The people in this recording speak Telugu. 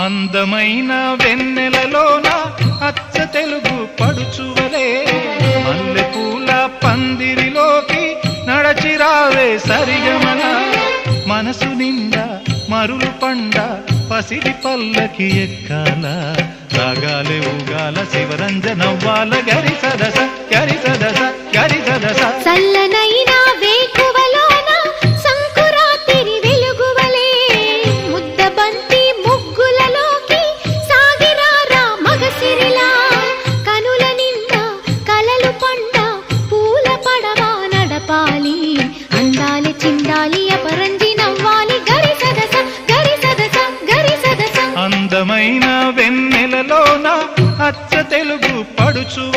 అందమైన వెన్నెలలోన అచ్చ తెలుగు పడుచువలే మల్లెపూల పందిరిలోకి నడచిరావే సరిగమన మనసు నిండా మరులు పండ పసిడి పల్లకి ఎక్కాల రాగాలే ఊగాల శివరంజనవ్వాల గరి సదస గరి సదస గరి సదస చల్లనైనా వేకువలోన సంకురాతిరి వెలుగువలే ముద్దబంతి ముగ్గులలోకి సాగిరారా మగసిరిలా కనుల నిండా కలలు పండ పూల పడవా నడపాలి అందాలి చిందాలి అపరంజి నవ్వాలి గరి సదస గరి సదస గరి సదస అందమైన వెన్నెలలోన అచ్చ తెలుగు పడుచువ